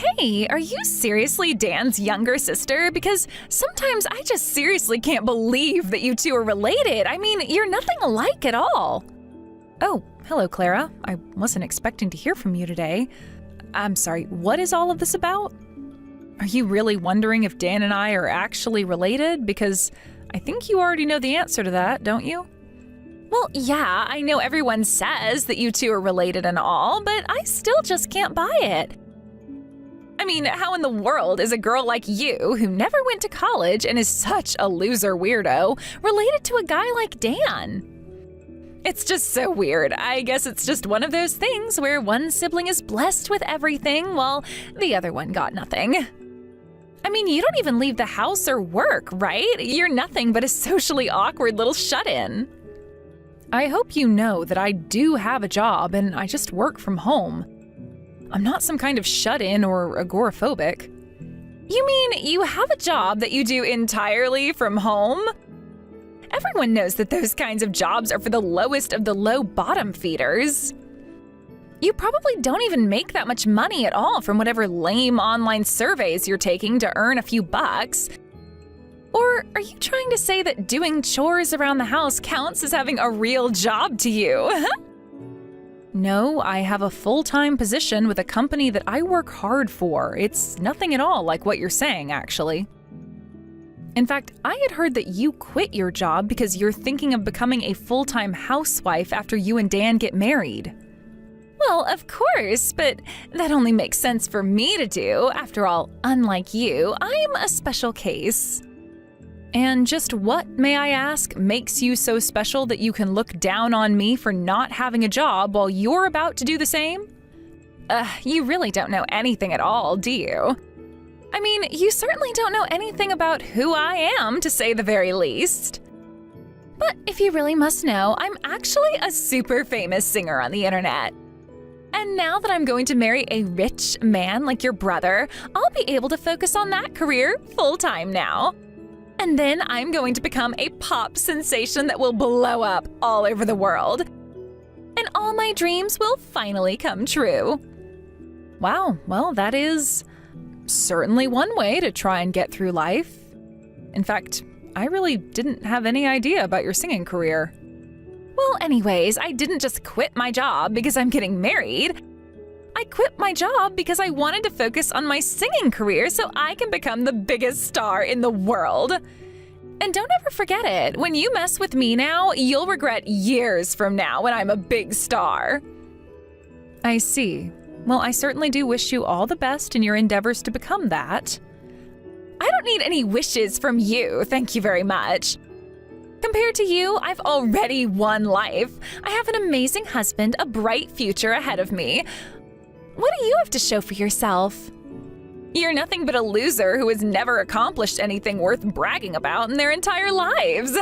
Hey, are you seriously Dan's younger sister? Because sometimes I just seriously can't believe that you two are related. I mean, you're nothing alike at all. Oh, hello, Clara. I wasn't expecting to hear from you today. I'm sorry, what is all of this about? Are you really wondering if Dan and I are actually related? Because I think you already know the answer to that, don't you? Well, yeah, I know everyone says that you two are related and all, but I still just can't buy it. I mean, how in the world is a girl like you, who never went to college and is such a loser weirdo, related to a guy like Dan? It's just so weird. I guess it's just one of those things where one sibling is blessed with everything while the other one got nothing. I mean, you don't even leave the house or work, right? You're nothing but a socially awkward little shut-in. I hope you know that I do have a job and I just work from home. I'm not some kind of shut-in or agoraphobic. You mean you have a job that you do entirely from home? Everyone knows that those kinds of jobs are for the lowest of the low bottom feeders. You probably don't even make that much money at all from whatever lame online surveys you're taking to earn a few bucks. Or are you trying to say that doing chores around the house counts as having a real job to you? No, I have a full-time position with a company that I work hard for. It's nothing at all like what you're saying, actually. In fact, I had heard that you quit your job because you're thinking of becoming a full-time housewife after you and Dan get married. Well, of course, but that only makes sense for me to do. After all, unlike you, I'm a special case. And just what, may I ask, makes you so special that you can look down on me for not having a job while you're about to do the same? You really don't know anything at all, do you? I mean, you certainly don't know anything about who I am, to say the very least. But if you really must know, I'm actually a super famous singer on the internet. And now that I'm going to marry a rich man like your brother, I'll be able to focus on that career full-time now. And then I'm going to become a pop sensation that will blow up all over the world. And all my dreams will finally come true. Wow, well, that is certainly one way to try and get through life. In fact, I really didn't have any idea about your singing career. Well, anyways, I didn't just quit my job because I'm getting married. I quit my job because I wanted to focus on my singing career so I can become the biggest star in the world. And don't ever forget it, when you mess with me now, you'll regret years from now when I'm a big star. I see. Well, I certainly do wish you all the best in your endeavors to become that. I don't need any wishes from you, thank you very much. Compared to you, I've already won life. I have an amazing husband, a bright future ahead of me. What do you have to show for yourself? You're nothing but a loser who has never accomplished anything worth bragging about in their entire lives.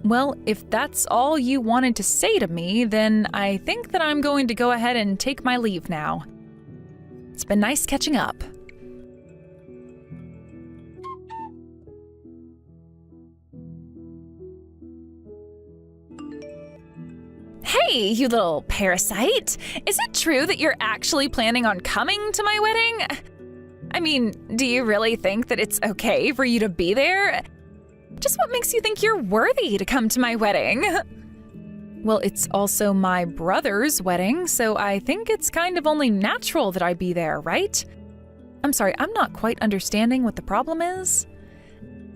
Well, if that's all you wanted to say to me, then I think that I'm going to go ahead and take my leave now. It's been nice catching up. Hey, you little parasite! Is it true that you're actually planning on coming to my wedding? I mean, do you really think that it's okay for you to be there? Just what makes you think you're worthy to come to my wedding? Well, it's also my brother's wedding, so I think it's kind of only natural that I be there, right? I'm sorry, I'm not quite understanding what the problem is.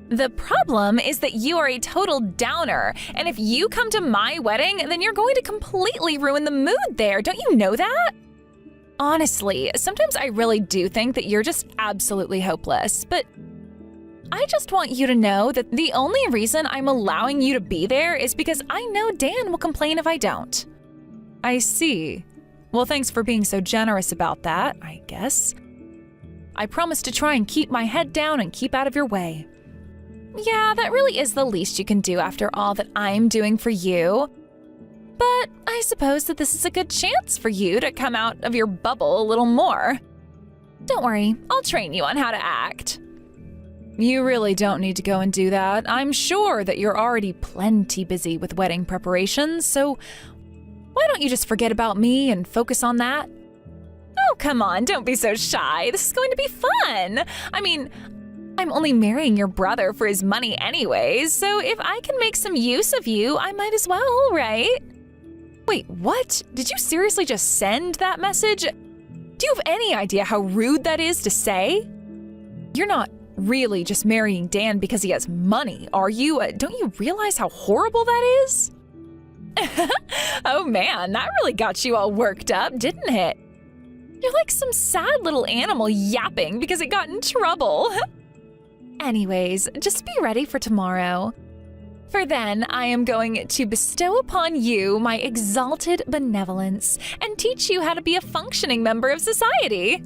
The problem is that you are a total downer, and if you come to my wedding, then you're going to completely ruin the mood there. Don't you know that? Honestly, sometimes I really do think that you're just absolutely hopeless, but I just want you to know that the only reason I'm allowing you to be there is because I know Dan will complain if I don't. I see. Well, thanks for being so generous about that, I guess. I promise to try and keep my head down and keep out of your way. Yeah, that really is the least you can do after all that I'm doing for you. But I suppose that this is a good chance for you to come out of your bubble a little more. Don't worry, I'll train you on how to act. You really don't need to go and do that. I'm sure that you're already plenty busy with wedding preparations, so why don't you just forget about me and focus on that? Oh, come on, don't be so shy. This is going to be fun. I mean, I'm only marrying your brother for his money anyways, so if I can make some use of you, I might as well, right? Wait, what? Did you seriously just send that message? Do you have any idea how rude that is to say? You're not really just marrying Dan because he has money, are you? Don't you realize how horrible that is? Oh man, that really got you all worked up, didn't it? You're like some sad little animal yapping because it got in trouble. Anyways, just be ready for tomorrow. For then, I am going to bestow upon you my exalted benevolence and teach you how to be a functioning member of society.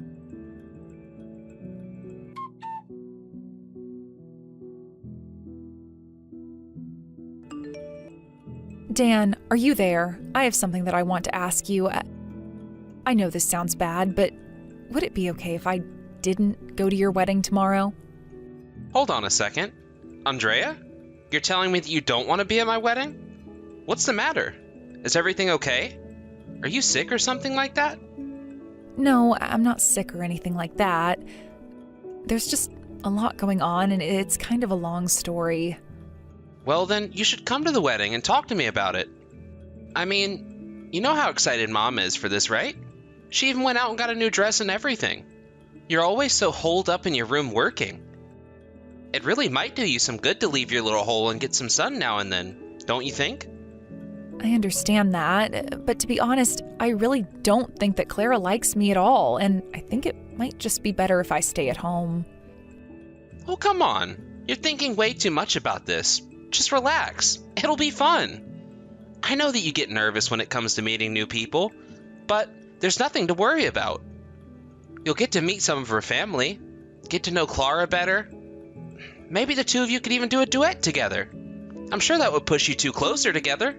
Dan, are you there? I have something that I want to ask you. I know this sounds bad, but would it be okay if I didn't go to your wedding tomorrow? Hold on a second. Andrea? You're telling me that you don't want to be at my wedding? What's the matter? Is everything okay? Are you sick or something like that? No, I'm not sick or anything like that. There's just a lot going on, and it's kind of a long story. Well, then you should come to the wedding and talk to me about it. I mean, you know how excited Mom is for this, right? She even went out and got a new dress and everything. You're always so holed up in your room working. It really might do you some good to leave your little hole and get some sun now and then, don't you think? I understand that, but to be honest, I really don't think that Clara likes me at all, and I think it might just be better if I stay at home. Oh, come on. You're thinking way too much about this. Just relax. It'll be fun. I know that you get nervous when it comes to meeting new people, but there's nothing to worry about. You'll get to meet some of her family, get to know Clara better. Maybe the two of you could even do a duet together. I'm sure that would push you two closer together.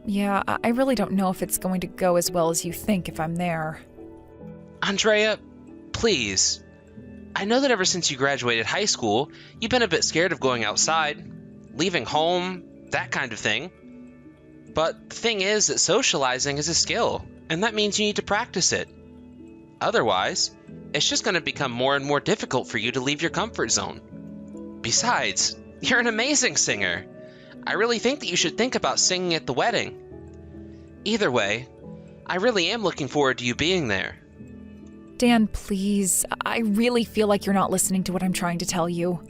Yeah, I really don't know if it's going to go as well as you think if I'm there. Andrea, please. I know that ever since you graduated high school, you've been a bit scared of going outside, leaving home, that kind of thing. But the thing is that socializing is a skill, and that means you need to practice it. Otherwise, it's just going to become more and more difficult for you to leave your comfort zone. Besides, you're an amazing singer. I really think that you should think about singing at the wedding. Either way, I really am looking forward to you being there. Dan, please. I really feel like you're not listening to what I'm trying to tell you.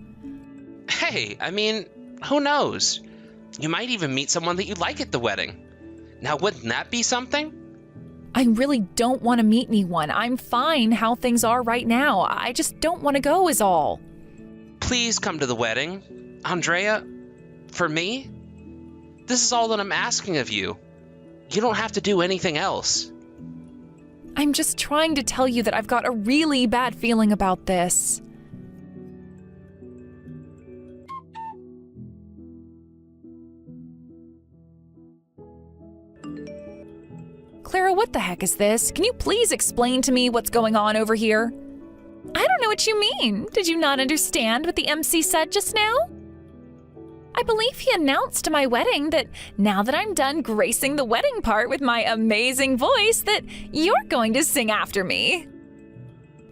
Hey, I mean, who knows? You might even meet someone that you like at the wedding. Now, wouldn't that be something? I really don't want to meet anyone. I'm fine how things are right now. I just don't want to go is all. Please come to the wedding. Andrea, for me, this is all that I'm asking of you. You don't have to do anything else. I'm just trying to tell you that I've got a really bad feeling about this. Clara, what the heck is this? Can you please explain to me what's going on over here? I don't know what you mean. Did you not understand what the MC said just now? I believe he announced to my wedding that now that I'm done gracing the wedding part with my amazing voice, that you're going to sing after me.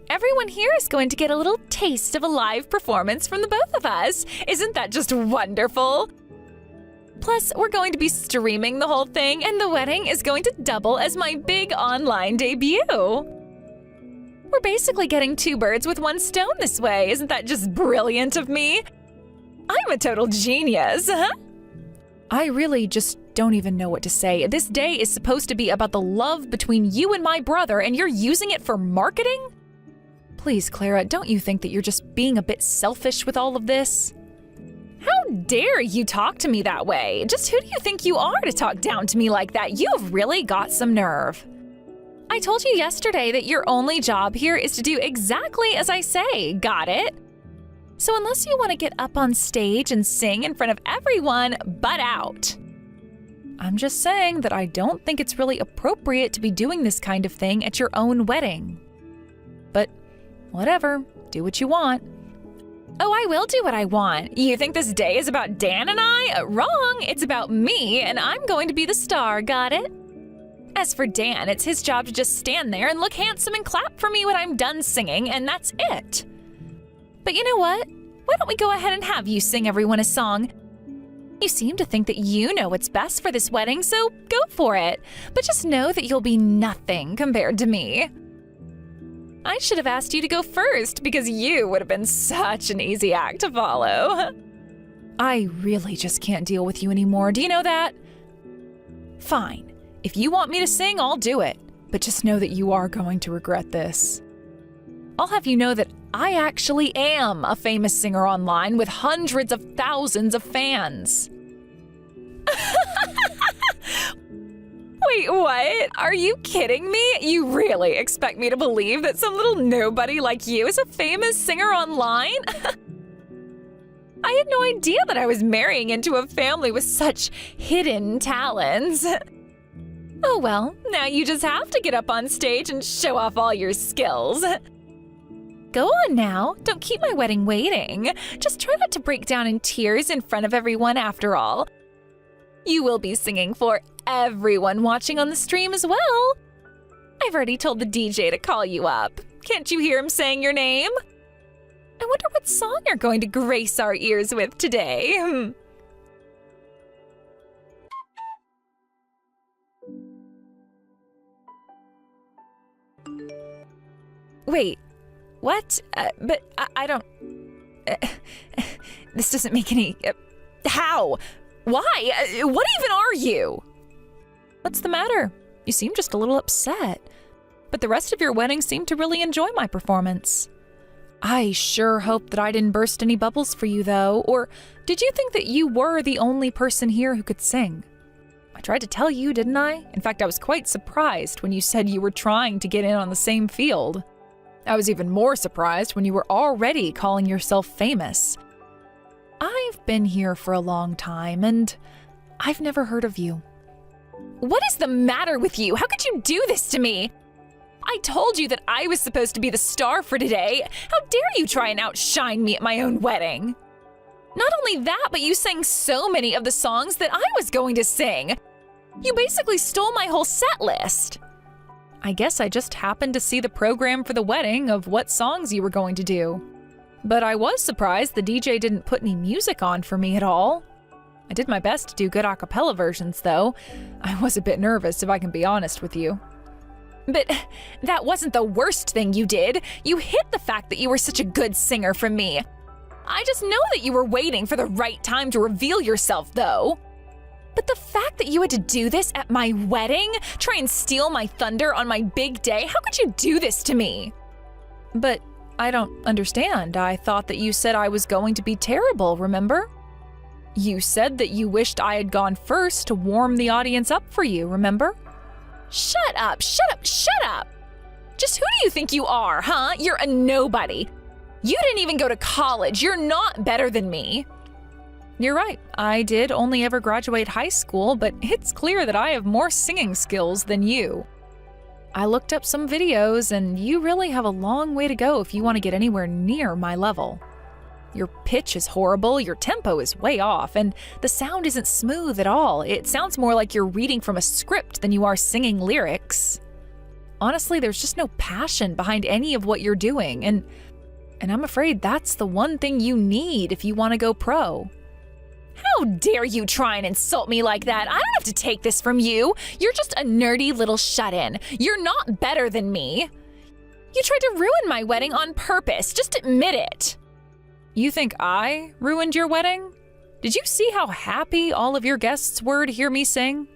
Everyone here is going to get a little taste of a live performance from the both of us. Isn't that just wonderful? Plus, we're going to be streaming the whole thing, and the wedding is going to double as my big online debut. We're basically getting two birds with one stone this way. Isn't that just brilliant of me? I'm a total genius, huh? I really just don't even know what to say. This day is supposed to be about the love between you and my brother, and you're using it for marketing? Please, Clara, don't you think that you're just being a bit selfish with all of this? How dare you talk to me that way? Just who do you think you are to talk down to me like that? You've really got some nerve. I told you yesterday that your only job here is to do exactly as I say. Got it? So unless you want to get up on stage and sing in front of everyone, butt out. I'm just saying that I don't think it's really appropriate to be doing this kind of thing at your own wedding. But whatever, do what you want. Oh, I will do what I want. You think this day is about Dan and I? Wrong, it's about me, and I'm going to be the star, got it? As for Dan, it's his job to just stand there and look handsome and clap for me when I'm done singing, and that's it. But you know what? Why don't we go ahead and have you sing everyone a song? You seem to think that you know what's best for this wedding, so go for it. But just know that you'll be nothing compared to me. I should have asked you to go first because you would have been such an easy act to follow. I really just can't deal with you anymore, do you know that? Fine. If you want me to sing, I'll do it. But just know that you are going to regret this. I'll have you know that I actually am a famous singer online with hundreds of thousands of fans. Wait, what? Are you kidding me? You really expect me to believe that some little nobody like you is a famous singer online? I had no idea that I was marrying into a family with such hidden talents. Oh well, now you just have to get up on stage and show off all your skills. Go on now, don't keep my wedding waiting. Just try not to break down in tears in front of everyone after all. You will be singing for everyone watching on the stream as well. I've already told the DJ to call you up. Can't you hear him saying your name? I wonder what song you're going to grace our ears with today. Wait, what? But I don't... this doesn't make any... how? Why? What even are you? What's the matter? You seem just a little upset. But the rest of your wedding seemed to really enjoy my performance. I sure hope that I didn't burst any bubbles for you, though. Or did you think that you were the only person here who could sing? I tried to tell you, didn't I? In fact, I was quite surprised when you said you were trying to get in on the same field. I was even more surprised when you were already calling yourself famous. I've been here for a long time, and I've never heard of you. What is the matter with you? How could you do this to me? I told you that I was supposed to be the star for today. How dare you try and outshine me at my own wedding? Not only that, but you sang so many of the songs that I was going to sing. You basically stole my whole set list. I guess I just happened to see the program for the wedding of what songs you were going to do. But I was surprised the DJ didn't put any music on for me at all. I did my best to do good a cappella versions, though. I was a bit nervous, if I can be honest with you. But that wasn't the worst thing you did. You hid the fact that you were such a good singer from me. I just know that you were waiting for the right time to reveal yourself, though. But the fact that you had to do this at my wedding, try and steal my thunder on my big day, how could you do this to me? But I don't understand. I thought that you said I was going to be terrible, remember? You said that you wished I had gone first to warm the audience up for you, remember? Shut up, shut up, shut up! Just who do you think you are, huh? You're a nobody. You didn't even go to college. You're not better than me. You're right. I did only ever graduate high school, but it's clear that I have more singing skills than you. I looked up some videos, and you really have a long way to go if you want to get anywhere near my level. Your pitch is horrible, your tempo is way off, and the sound isn't smooth at all. It sounds more like you're reading from a script than you are singing lyrics. Honestly, there's just no passion behind any of what you're doing, and I'm afraid that's the one thing you need if you want to go pro. How dare you try and insult me like that? I don't have to take this from you. You're just a nerdy little shut-in. You're not better than me. You tried to ruin my wedding on purpose. Just admit it. You think I ruined your wedding? Did you see how happy all of your guests were to hear me sing?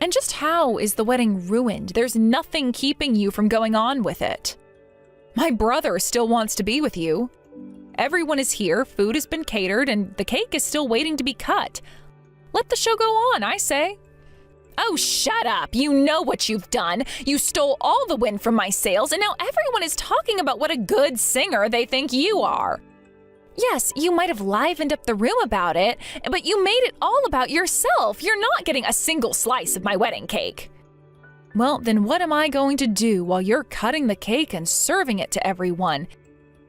And just how is the wedding ruined? There's nothing keeping you from going on with it. My brother still wants to be with you. Everyone is here, food has been catered, and the cake is still waiting to be cut. Let the show go on, I say. Oh, shut up. You know what you've done. You stole all the wind from my sails, and now everyone is talking about what a good singer they think you are. Yes, you might have livened up the room about it, but you made it all about yourself. You're not getting a single slice of my wedding cake. Well, then what am I going to do while you're cutting the cake and serving it to everyone?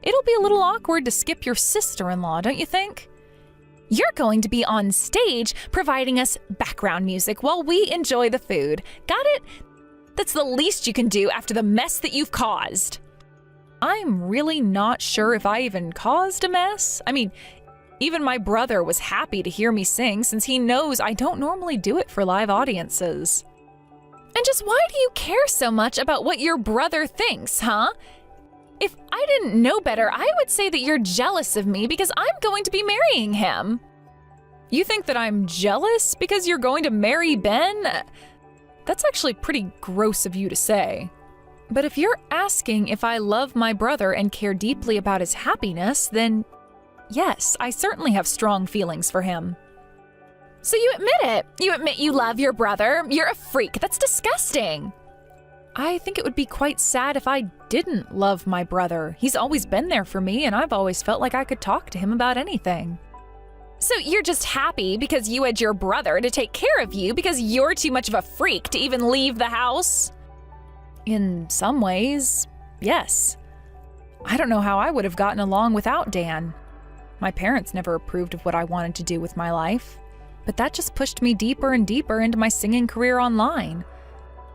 It'll be a little awkward to skip your sister-in-law, don't you think? You're going to be on stage providing us background music while we enjoy the food. Got it? That's the least you can do after the mess that you've caused. I'm really not sure if I even caused a mess. I mean, even my brother was happy to hear me sing since he knows I don't normally do it for live audiences. And just why do you care so much about what your brother thinks, huh? If I didn't know better, I would say that you're jealous of me because I'm going to be marrying him. You think that I'm jealous because you're going to marry Ben? That's actually pretty gross of you to say. But if you're asking if I love my brother and care deeply about his happiness, then yes, I certainly have strong feelings for him. So you admit it. You admit you love your brother. You're a freak. That's disgusting. I think it would be quite sad if I didn't love my brother. He's always been there for me, and I've always felt like I could talk to him about anything. So you're just happy because you had your brother to take care of you because you're too much of a freak to even leave the house? In some ways, yes. I don't know how I would have gotten along without Dan. My parents never approved of what I wanted to do with my life, but that just pushed me deeper and deeper into my singing career online.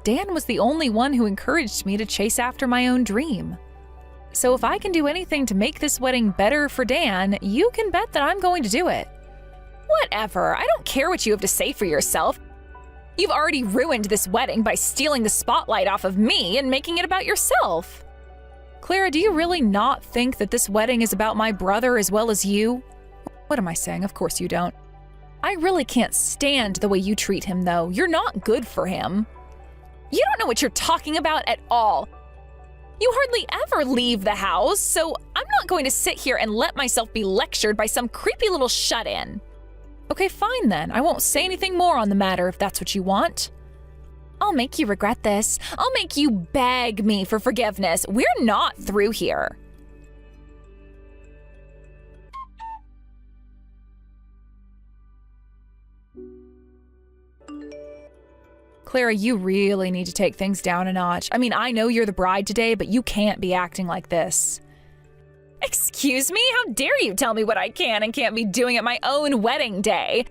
Dan was the only one who encouraged me to chase after my own dream. So if I can do anything to make this wedding better for Dan, you can bet that I'm going to do it. Whatever, I don't care what you have to say for yourself. You've already ruined this wedding by stealing the spotlight off of me and making it about yourself. Clara, do you really not think that this wedding is about my brother as well as you? What am I saying? Of course you don't. I really can't stand the way you treat him, though. You're not good for him. You don't know what you're talking about at all. You hardly ever leave the house, so I'm not going to sit here and let myself be lectured by some creepy little shut-in. Okay, fine then. I won't say anything more on the matter if that's what you want. I'll make you regret this. I'll make you beg me for forgiveness. We're not through here. Clara, you really need to take things down a notch. I mean, I know you're the bride today, but you can't be acting like this. Excuse me? How dare you tell me what I can and can't be doing at my own wedding day?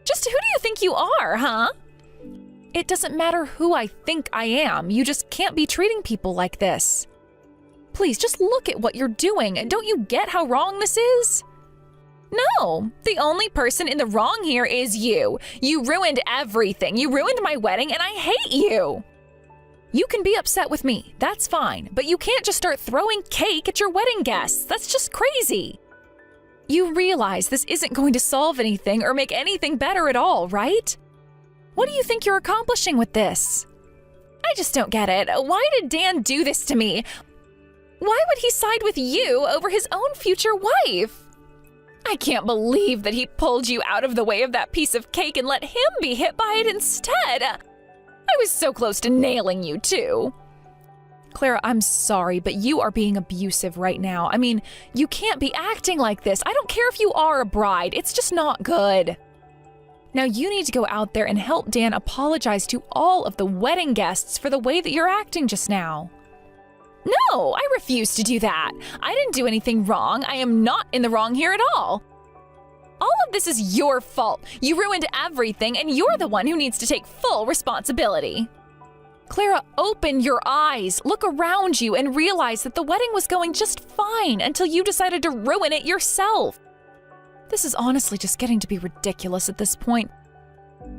Just who do you think you are, huh? It doesn't matter who I think I am. You just can't be treating people like this. Please, just look at what you're doing. Don't you get how wrong this is? No, the only person in the wrong here is you. You ruined everything. You ruined my wedding, and I hate you. You can be upset with me, that's fine, but you can't just start throwing cake at your wedding guests. That's just crazy. You realize this isn't going to solve anything or make anything better at all, right? What do you think you're accomplishing with this? I just don't get it. Why did Dan do this to me? Why would he side with you over his own future wife? I can't believe that he pulled you out of the way of that piece of cake and let him be hit by it instead. I was so close to nailing you, too. Clara, I'm sorry, but you are being abusive right now. I mean, you can't be acting like this. I don't care if you are a bride. It's just not good. Now you need to go out there and help Dan apologize to all of the wedding guests for the way that you're acting just now. No, I refuse to do that. I didn't do anything wrong. I am not in the wrong here at all. All of this is your fault. You ruined everything, and you're the one who needs to take full responsibility. Clara, open your eyes, look around you, and realize that the wedding was going just fine until you decided to ruin it yourself. This is honestly just getting to be ridiculous at this point.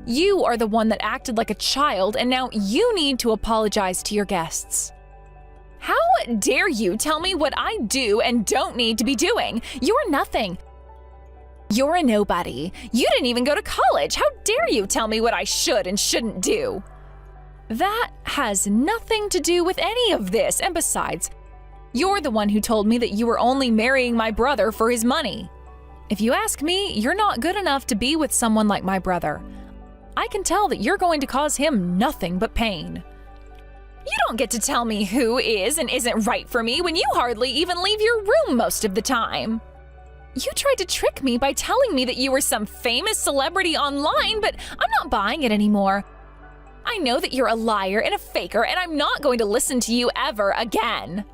You are the one that acted like a child, and now you need to apologize to your guests. How dare you tell me what I do and don't need to be doing? You're nothing. You're a nobody. You didn't even go to college. How dare you tell me what I should and shouldn't do? That has nothing to do with any of this. And besides, you're the one who told me that you were only marrying my brother for his money. If you ask me, you're not good enough to be with someone like my brother. I can tell that you're going to cause him nothing but pain. You don't get to tell me who is and isn't right for me when you hardly even leave your room most of the time. You tried to trick me by telling me that you were some famous celebrity online, but I'm not buying it anymore. I know that you're a liar and a faker, and I'm not going to listen to you ever again.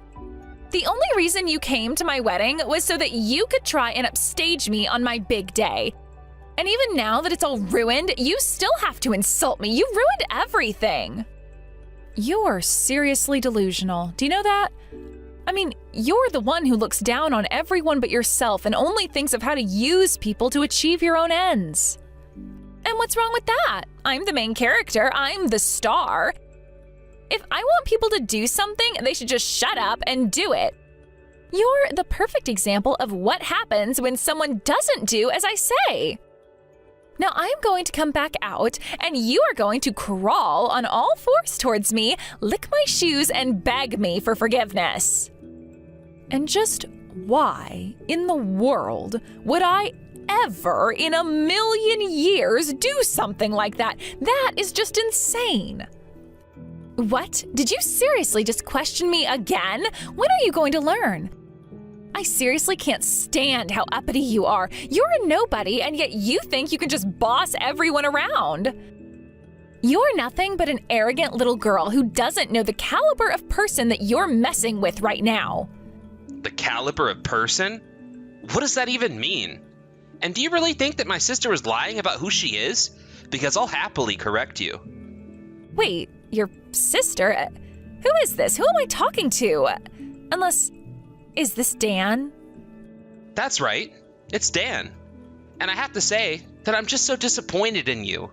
The only reason you came to my wedding was so that you could try and upstage me on my big day. And even now that it's all ruined, you still have to insult me. You ruined everything. You're seriously delusional. Do you know that? I mean, you're the one who looks down on everyone but yourself and only thinks of how to use people to achieve your own ends. And what's wrong with that? I'm the main character. I'm the star. If I want people to do something, they should just shut up and do it. You're the perfect example of what happens when someone doesn't do as I say. Now I'm going to come back out, and you are going to crawl on all fours towards me, lick my shoes, and beg me for forgiveness. And just why in the world would I ever in a million years do something like that? That is just insane. What? Did you seriously just question me again? When are you going to learn? I seriously can't stand how uppity you are. You're a nobody, and yet you think you can just boss everyone around. You're nothing but an arrogant little girl who doesn't know the caliber of person that you're messing with right now. The caliber of person? What does that even mean? And do you really think that my sister was lying about who she is? Because I'll happily correct you. Wait, your sister? Who is this? Who am I talking to? Unless... Is this Dan? That's right. It's Dan. And I have to say that I'm just so disappointed in you.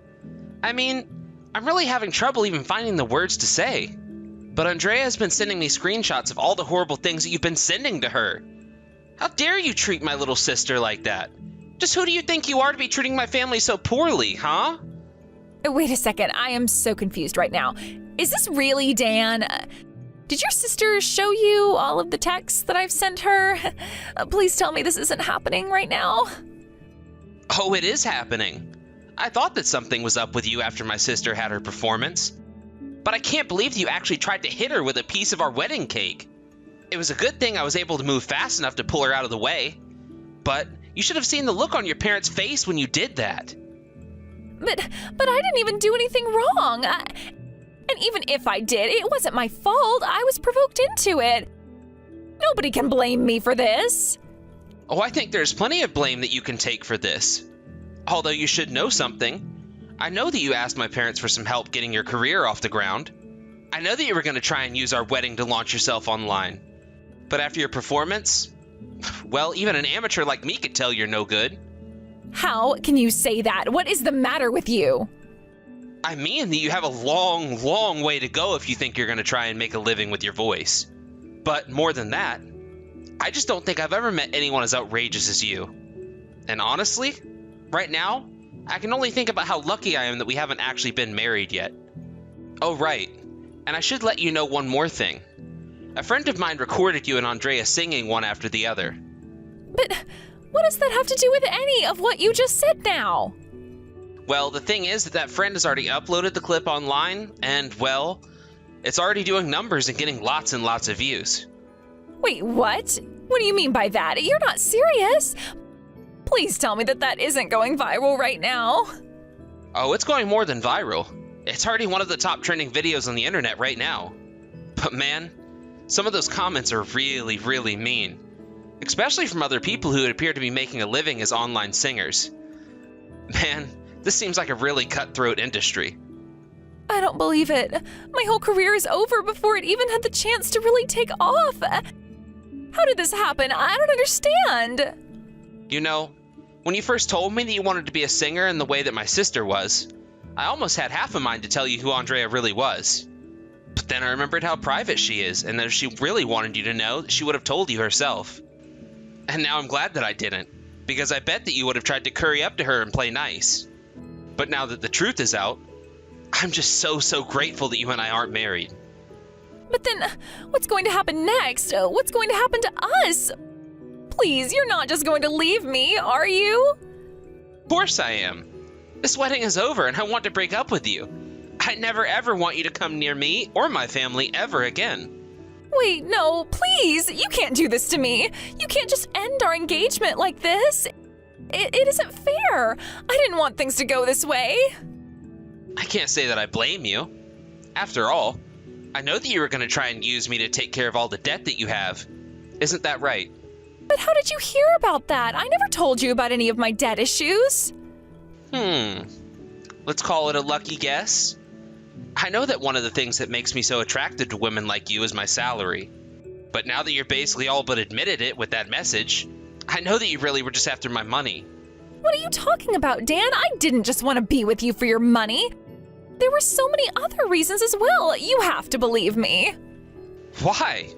I mean, I'm really having trouble even finding the words to say. But Andrea has been sending me screenshots of all the horrible things that you've been sending to her. How dare you treat my little sister like that? Just who do you think you are to be treating my family so poorly, huh? Wait a second, I am so confused right now. Is this really Dan? Did your sister show you all of the texts that I've sent her? Please tell me this isn't happening right now. Oh, it is happening. I thought that something was up with you after my sister had her performance. But I can't believe that you actually tried to hit her with a piece of our wedding cake. It was a good thing I was able to move fast enough to pull her out of the way. But you should have seen the look on your parents' face when you did that. But I didn't even do anything wrong. And even if I did, it wasn't my fault. I was provoked into it. Nobody can blame me for this. Oh, I think there's plenty of blame that you can take for this. Although you should know something. I know that you asked my parents for some help getting your career off the ground. I know that you were going to try and use our wedding to launch yourself online. But after your performance, well, even an amateur like me could tell you're no good. How can you say that? What is the matter with you? I mean that you have a long, long way to go if you think you're going to try and make a living with your voice. But more than that, I just don't think I've ever met anyone as outrageous as you. And honestly, right now, I can only think about how lucky I am that we haven't actually been married yet. Oh, right. And I should let you know one more thing. A friend of mine recorded you and Andrea singing one after the other. But what does that have to do with any of what you just said now? Well, the thing is that friend has already uploaded the clip online, and, well, it's already doing numbers and getting lots and lots of views. Wait, what? What do you mean by that? You're not serious? Please tell me that isn't going viral right now. Oh, it's going more than viral. It's already one of the top trending videos on the internet right now. But man, some of those comments are really, really mean. Especially from other people who appear to be making a living as online singers. Man, this seems like a really cutthroat industry. I don't believe it. My whole career is over before it even had the chance to really take off. How did this happen? I don't understand. You know, when you first told me that you wanted to be a singer in the way that my sister was, I almost had half a mind to tell you who Andrea really was. But then I remembered how private she is, and that if she really wanted you to know, she would have told you herself. And now I'm glad that I didn't, because I bet that you would have tried to curry up to her and play nice. But now that the truth is out, I'm just so grateful that you and I aren't married. But then, what's going to happen next? What's going to happen to us? Please, you're not just going to leave me, are you? Of course I am. This wedding is over and I want to break up with you. I never ever want you to come near me or my family ever again. Wait, no, please, you can't do this to me. You can't just end our engagement like this. It isn't fair. I didn't want things to go this way. I can't say that I blame you. After all, I know that you were going to try and use me to take care of all the debt that you have. Isn't that right? But how did you hear about that? I never told you about any of my debt issues. Let's call it a lucky guess. I know that one of the things that makes me so attracted to women like you is my salary. But now that you're basically all but admitted it with that message, I know that you really were just after my money. What are you talking about, Dan? I didn't just want to be with you for your money. There were so many other reasons as well. You have to believe me. Why?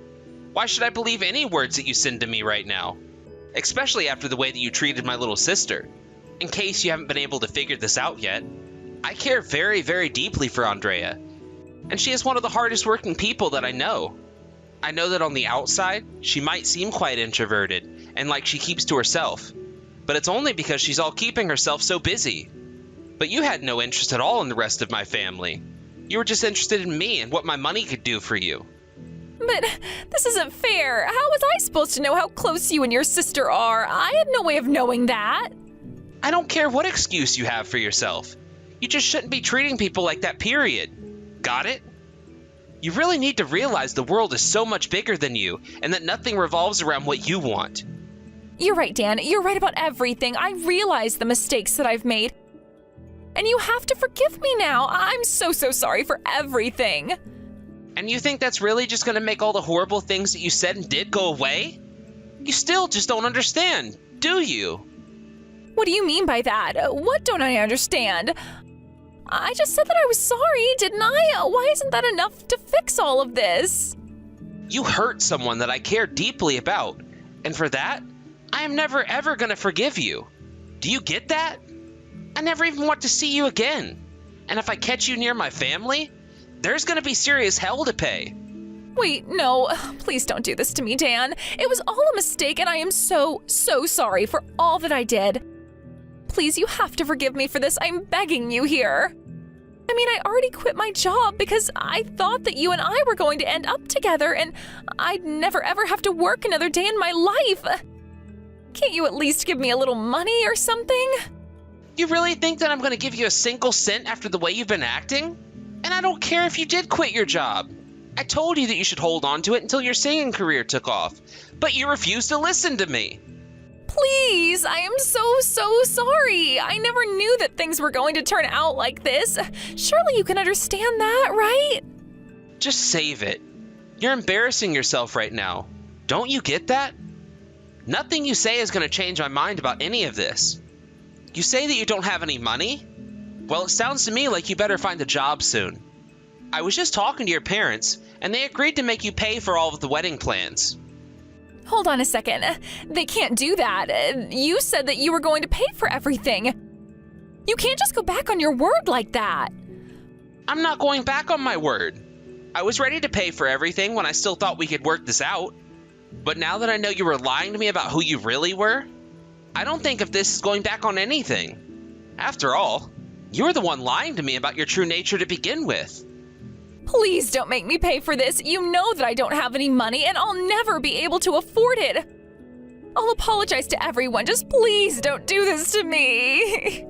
Why should I believe any words that you send to me right now? Especially after the way that you treated my little sister. In case you haven't been able to figure this out yet, I care very, very deeply for Andrea. And she is one of the hardest working people that I know. I know that on the outside, she might seem quite introverted and like she keeps to herself. But it's only because she's all keeping herself so busy. But you had no interest at all in the rest of my family. You were just interested in me and what my money could do for you. But this isn't fair. How was I supposed to know how close you and your sister are? I had no way of knowing that. I don't care what excuse you have for yourself. You just shouldn't be treating people like that, period. Got it? You really need to realize the world is so much bigger than you and that nothing revolves around what you want. You're right, Dan. You're right about everything. I realize the mistakes that I've made. And you have to forgive me now. I'm so sorry for everything. And you think that's really just going to make all the horrible things that you said and did go away? You still just don't understand, do you? What do you mean by that? What don't I understand? I just said that I was sorry, didn't I? Why isn't that enough to fix all of this? You hurt someone that I care deeply about. And for that, I am never ever going to forgive you. Do you get that? I never even want to see you again. And if I catch you near my family, there's going to be serious hell to pay. Wait, no. Please don't do this to me, Dan. It was all a mistake and I am so sorry for all that I did. Please, you have to forgive me for this. I'm begging you here. I mean, I already quit my job because I thought that you and I were going to end up together and I'd never ever have to work another day in my life. Can't you at least give me a little money or something? You really think that I'm going to give you a single cent after the way you've been acting? And I don't care if you did quit your job. I told you that you should hold on to it until your singing career took off, but you refused to listen to me. Please, I am so sorry. I never knew that things were going to turn out like this. Surely you can understand that, right? Just save it. You're embarrassing yourself right now. Don't you get that? Nothing you say is going to change my mind about any of this. You say that you don't have any money? Well, it sounds to me like you better find a job soon. I was just talking to your parents, and they agreed to make you pay for all of the wedding plans. Hold on a second. They can't do that. You said that you were going to pay for everything. You can't just go back on your word like that. I'm not going back on my word. I was ready to pay for everything when I still thought we could work this out. But now that I know you were lying to me about who you really were, I don't think of this as going back on anything. After all, you were the one lying to me about your true nature to begin with. Please don't make me pay for this. You know that I don't have any money and I'll never be able to afford it. I'll apologize to everyone. Just please don't do this to me.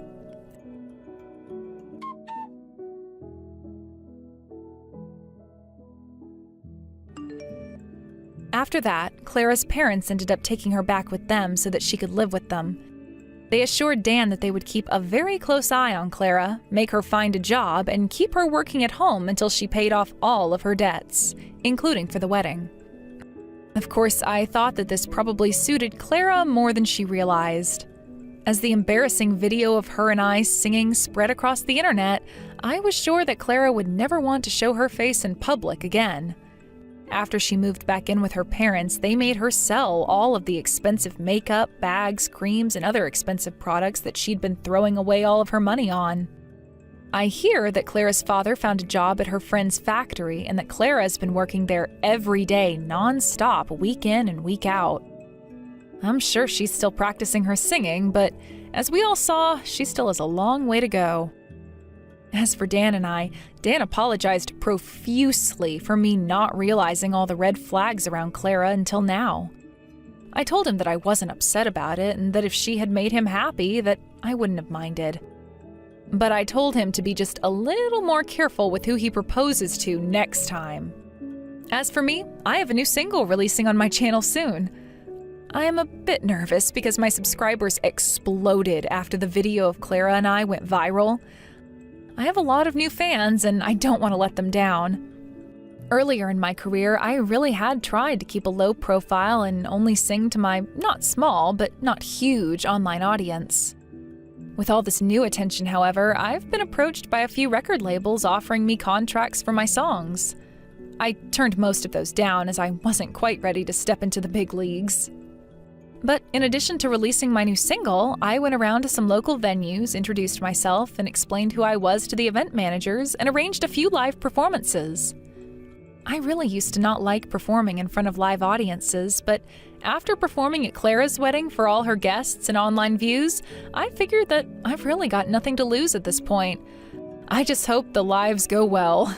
After that, Clara's parents ended up taking her back with them so that she could live with them. They assured Dan that they would keep a very close eye on Clara, make her find a job, and keep her working at home until she paid off all of her debts, including for the wedding. Of course, I thought that this probably suited Clara more than she realized. As the embarrassing video of her and I singing spread across the internet, I was sure that Clara would never want to show her face in public again. After she moved back in with her parents, they made her sell all of the expensive makeup, bags, creams, and other expensive products that she'd been throwing away all of her money on. I hear that Clara's father found a job at her friend's factory and that Clara's been working there every day, non-stop, week in and week out. I'm sure she's still practicing her singing, but as we all saw, she still has a long way to go. As for Dan and I, Dan apologized profusely for me not realizing all the red flags around Clara until now. I told him that I wasn't upset about it and that if she had made him happy, that I wouldn't have minded. But I told him to be just a little more careful with who he proposes to next time. As for me, I have a new single releasing on my channel soon. I am a bit nervous because my subscribers exploded after the video of Clara and I went viral. I have a lot of new fans and I don't want to let them down. Earlier in my career, I really had tried to keep a low profile and only sing to my not small but not huge online audience. With all this new attention, however, I've been approached by a few record labels offering me contracts for my songs. I turned most of those down as I wasn't quite ready to step into the big leagues. But in addition to releasing my new single, I went around to some local venues, introduced myself, and explained who I was to the event managers, and arranged a few live performances. I really used to not like performing in front of live audiences, but after performing at Clara's wedding for all her guests and online views, I figured that I've really got nothing to lose at this point. I just hope the lives go well.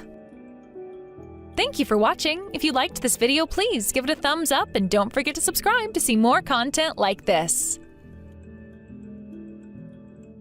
Thank you for watching. If you liked this video, please give it a thumbs up and don't forget to subscribe to see more content like this.